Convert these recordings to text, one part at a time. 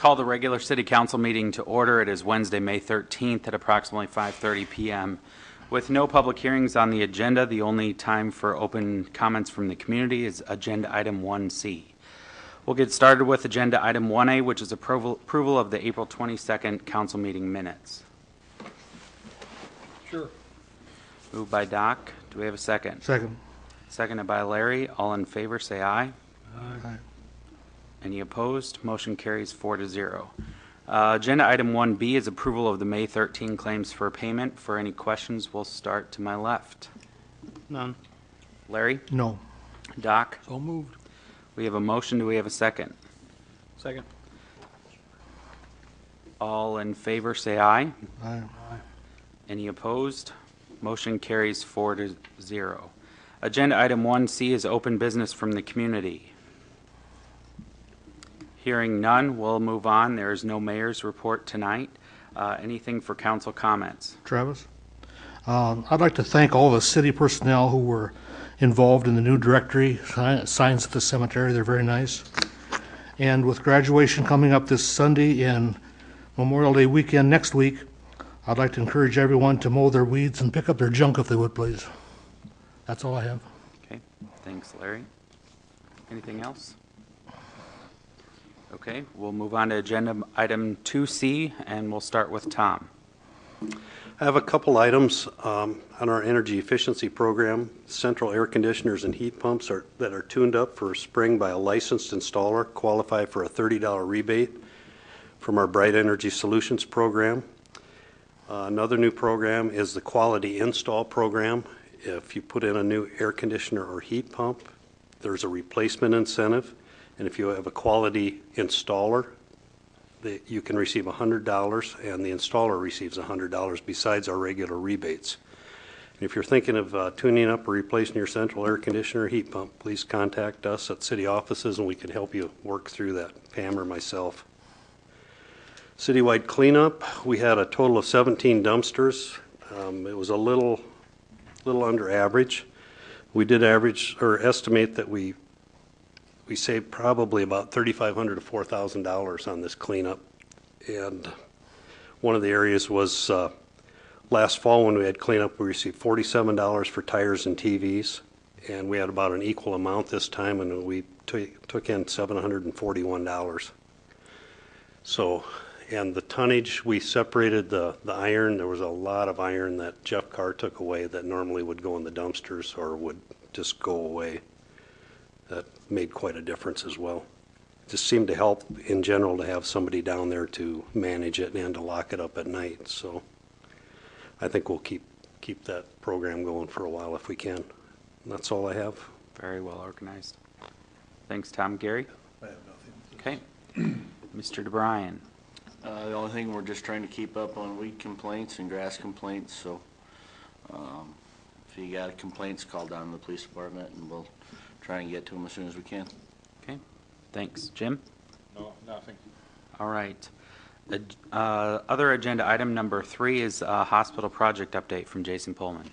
Call the regular City Council meeting to order. It is Wednesday, May 13th at approximately 5:30 p.m. With no public hearings on the agenda, the only time for open comments from the community is Agenda Item 1C. We'll get started with Agenda Item 1A, which is approval of the April 22nd Council meeting minutes. Sure. Moved by Doc. Do we have a second? Second. Seconded by Larry. All in favor, say aye. Aye. Any opposed? Motion carries 4-0. Agenda Item 1B is approval of the May 13 claims for payment. For any questions, we'll start to my left. None. Larry? No. Doc? So moved. We have a motion. Do we have a second? Second. All in favor, say aye. Aye. Any opposed? Motion carries 4-0. Agenda Item 1C is open business from the community. Hearing none, we'll move on. There is no mayor's report tonight. Anything for council comments? Travis? I'd like to thank all the city personnel who were involved in the new directory signs at the cemetery. They're very nice. And with graduation coming up this Sunday and Memorial Day weekend next week, I'd like to encourage everyone to mow their weeds and pick up their junk if they would, please. That's all I have. Okay, thanks, Larry. Anything else? Okay, we'll move on to Agenda Item 2C, and we'll start with Tom. I have a couple items on our energy efficiency program. Central air conditioners and heat pumps that are tuned up for spring by a licensed installer qualify for a $30 rebate from our Bright Energy Solutions program. Another new program is the Quality Install program. If you put in a new air conditioner or heat pump, there's a replacement incentive. And if you have a quality installer, you can receive $100, and the installer receives $100 besides our regular rebates. And if you're thinking of tuning up or replacing your central air conditioner or heat pump, please contact us at city offices, and we can help you work through that, Pam or myself. Citywide cleanup, we had a total of 17 dumpsters. It was a little under average. We did estimate that we saved probably about $3,500 to $4,000 on this cleanup. And one of the areas was last fall when we had cleanup, we received $47 for tires and TVs. And we had about an equal amount this time, and we took in $741. So, and the tonnage, we separated the iron. There was a lot of iron that Jeff Carr took away that normally would go in the dumpsters or would just go away. That made quite a difference as well. It just seemed to help in general to have somebody down there to manage it and to lock it up at night. So I think we'll keep that program going for a while if we can. And that's all I have. Very well organized. Thanks, Tom. Gary? I have nothing. Okay. Mr. DeBryan? The only thing, we're just trying to keep up on weed complaints and grass complaints. So if you got complaints, call down to the police department and we'll try and get to them as soon as we can. Okay, thanks. Jim? No, nothing. All right. Other agenda item number 3 is a hospital project update from Jason Pullman.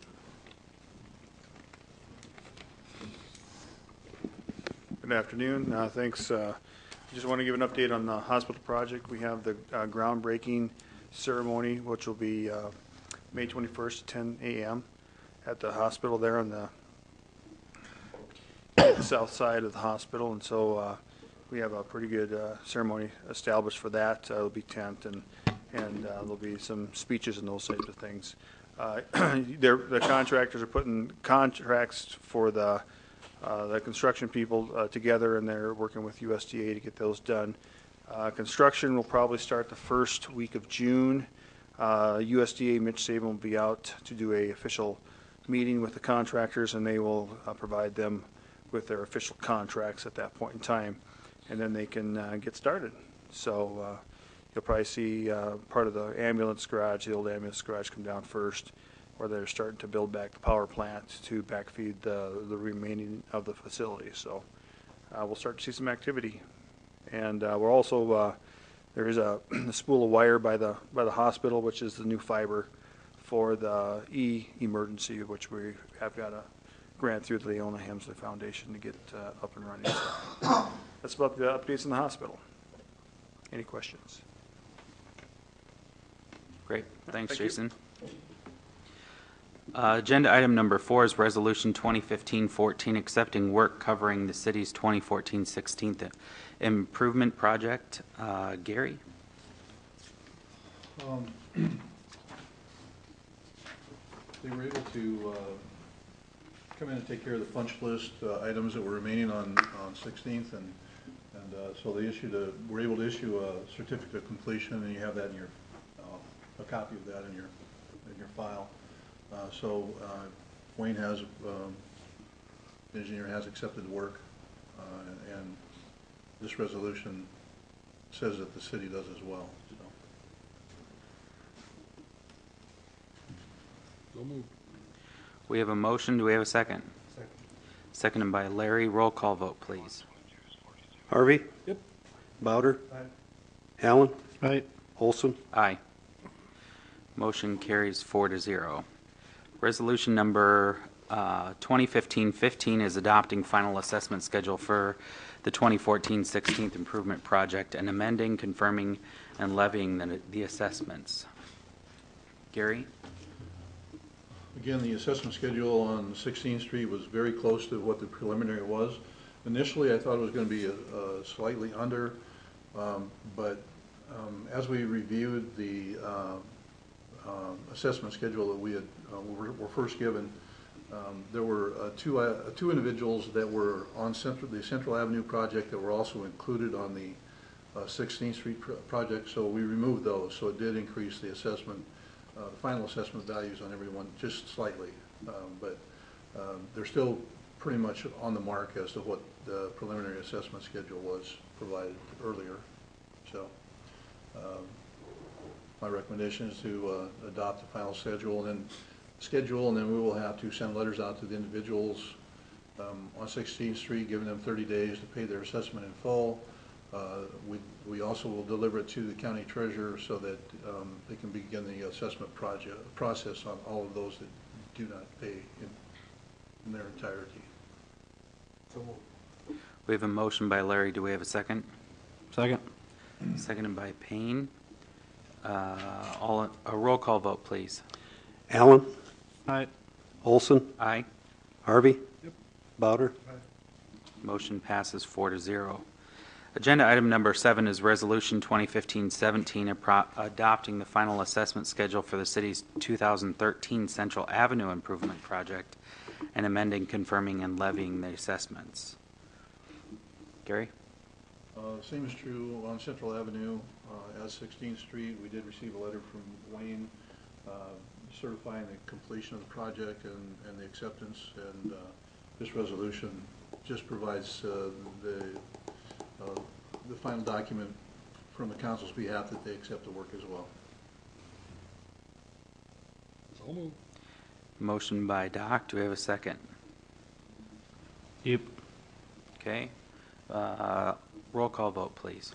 Good afternoon. Thanks. I just want to give an update on the hospital project. We have the groundbreaking ceremony, which will be May 21st at 10 a.m. at the hospital there on the south side of the hospital, and so we have a pretty good ceremony established for that. It'll be tent, and there'll be some speeches and those types of things. The contractors are putting contracts for the construction people together, and they're working with USDA to get those done. Construction will probably start the first week of June. USDA, Mitch Saban will be out to do a official meeting with the contractors, and they will provide them with their official contracts at that point in time, and then they can get started. So you'll probably see part of the ambulance garage, the old ambulance garage, come down first, where they're starting to build back the power plant to backfeed the remaining of the facility. So we'll start to see some activity, and we're also there is a spool of wire by the hospital, which is the new fiber for the emergency, which we have got a grant through the Leona Hemsley Foundation to get up and running. So that's about the updates in the hospital. any questions. Great, thanks, Thank you. Jason. Agenda item number 4 is Resolution 2015-14, accepting work covering the city's 2014-16 improvement project. Gary? They were able to come in and take care of the punch list items that were remaining on 16th, and so they were able to issue a certificate of completion, and you have that in your, a copy of that in your file. So Wayne has, the engineer has accepted the work, and this resolution says that the city does as well. So moved. We have a motion. Do we have a second? Second. Seconded by Larry. Roll call vote, please. Harvey? Yep. Bowder? Aye. Allen? Aye. Olson? Aye. Motion carries 4-0. Resolution number 2015-15 is adopting final assessment schedule for the 2014-16 improvement project and amending, confirming, and levying the assessments. Gary? Again, the assessment schedule on 16th Street was very close to what the preliminary was. Initially, I thought it was going to be slightly under, but as we reviewed the assessment schedule that we had were first given, there were two individuals that were on the Central Avenue project that were also included on the 16th Street project, so we removed those. So it did increase the assessment, the final assessment values on everyone just slightly, but they're still pretty much on the mark as to what the preliminary assessment schedule was provided earlier. So my recommendation is to adopt the final schedule, and then we will have to send letters out to the individuals on 16th Street, giving them 30 days to pay their assessment in full. We also will deliver it to the county treasurer so that they can begin the assessment process on all of those that do not pay in their entirety. So moved. We have a motion by Larry. Do we have a second? Second. Seconded by Payne. A roll call vote, please. Allen? Aye. Olson? Aye. Harvey? Yep. Bowder? Motion passes 4-0. Agenda item number 7 is Resolution 2015-17, adopting the final assessment schedule for the city's 2013 Central Avenue Improvement Project and amending, confirming, and levying the assessments. Gary? Same is true on Central Avenue as 16th Street. We did receive a letter from Wayne certifying the completion of the project and the acceptance, and this resolution just provides the final document from the council's behalf that they accept the work as well. So moved. Motion by Doc. Do we have a second? Yep. Okay. Roll call vote, please.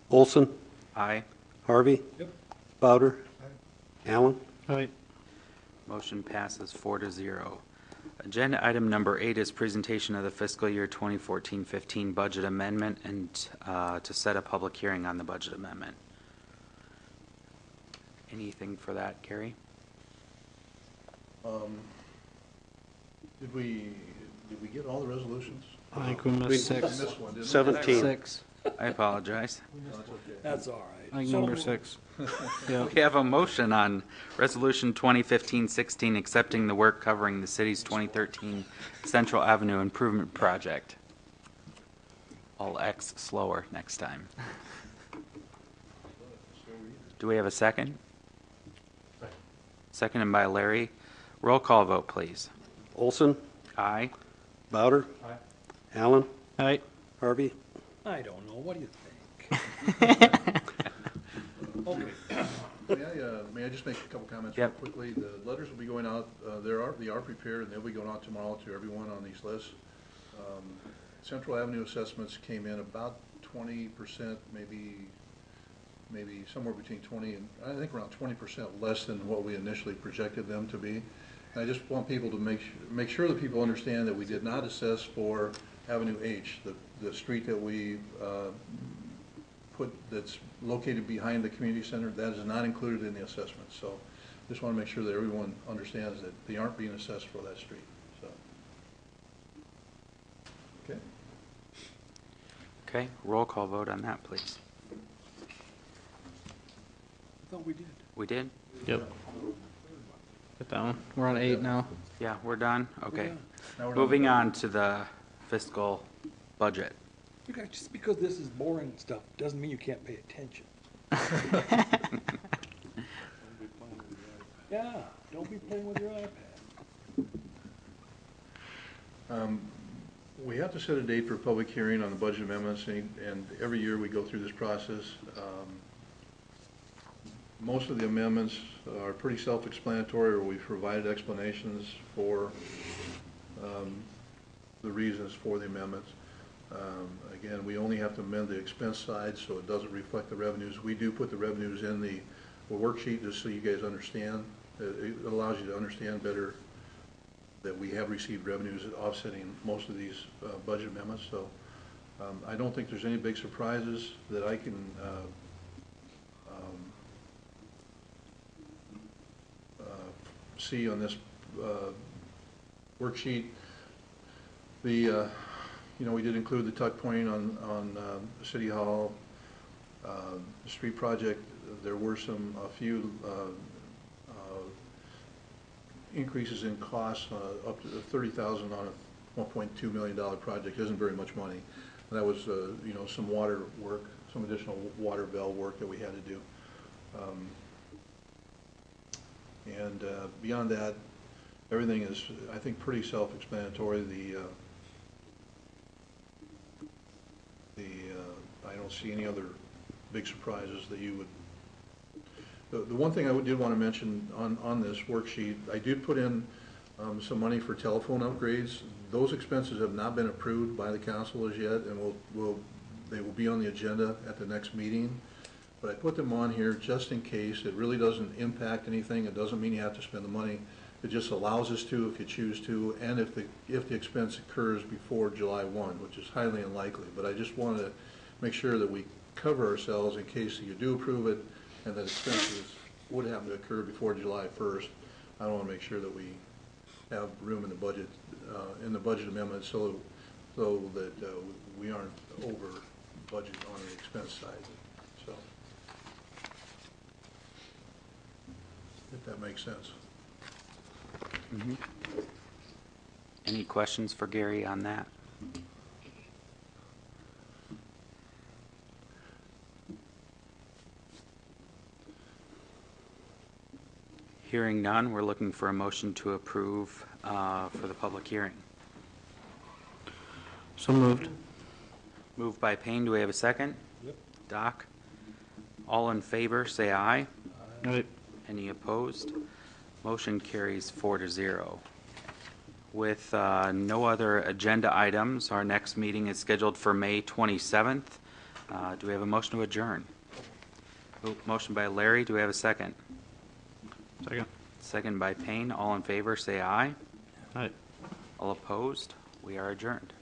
Olson? Aye. Harvey? Yep. Bowder? Allen? Aye. Motion passes 4-0. Agenda item number 8 is presentation of the fiscal year 2014-15 budget amendment and to set a public hearing on the budget amendment. Anything for that, Gary? Did we get all the resolutions? I think we We- missed We 6. missed one, didn't we? 17. 6. I apologize. No, that's okay. That's all right. I think So number moved. 6. Yeah. We have a motion on Resolution 2015-16 accepting the work covering the city's 2013 Central Avenue Improvement Project. I'll X slower next time. Do we have a second? Seconded by Larry. Roll call vote, please. Olson? Aye. Bowder? Aye. Allen? Aye. Harvey? I don't know. What do you think? Okay. May I just make a couple comments real Yep. quickly? The letters will be going out, they are prepared, and they'll be going out tomorrow to everyone on these lists. Central Avenue assessments came in about 20%, maybe somewhere between 20 and, I think around 20% less than what we initially projected them to be. And I just want people to make sure that people understand that we did not assess for Avenue H, the street that we that's located behind the community center, that is not included in the assessment. So just want to make sure that everyone understands that they aren't being assessed for that street, so. Okay. Okay, roll call vote on that, please. I thought we did. We did? Yep. Put that one. We're on 8 now. Yeah, we're done? Okay. done. Now we're Moving done. on to the fiscal budget. You guys, just because this is boring stuff doesn't mean you can't pay attention. Yeah, don't be playing with your iPad. We have to set a date for a public hearing on the budget amendments, and every year we go through this process. Most of the amendments are pretty self-explanatory, or we've provided explanations for the reasons for the amendments. Again, we only have to amend the expense side, so it doesn't reflect the revenues. We do put the revenues in the worksheet just so you guys understand. It allows you to understand better that we have received revenues offsetting most of these budget amendments. So I don't think there's any big surprises that I can see on this worksheet. The you know, we did include the tuck pointing on City Hall, the street project. There were a few increases in costs, up to $30,000 on a $1.2 million project. Isn't very much money. And that was you know, some water work, some additional water valve work that we had to do. And beyond that, everything is, I think, pretty self-explanatory. I don't see any other big surprises that you would. The one thing I did want to mention on this worksheet, I did put in some money for telephone upgrades. Those expenses have not been approved by the council as yet, and they will be on the agenda at the next meeting. But I put them on here just in case. It really doesn't impact anything. It doesn't mean you have to spend the money. It just allows us to if you choose to, and if the expense occurs before July 1, which is highly unlikely. But I just wanted to make sure that we cover ourselves in case you do approve it and that expenses would happen to occur before July 1st. I want to make sure that we have room in the budget amendment so that we aren't over budget on the expense side. So, if that makes sense. Mm-hmm. Any questions for Gary on that? Hearing none, we're looking for a motion to approve for the public hearing. So moved. Moved by Payne, do we have a second? Yep. Doc? All in favor, say aye. Aye. Any opposed? Motion carries 4-0. With no other agenda items, our next meeting is scheduled for May 27th. Do we have a motion to adjourn? Motion by Larry, do we have a second? Second. Second by Payne. All in favor, say aye. Aye. All opposed? We are adjourned.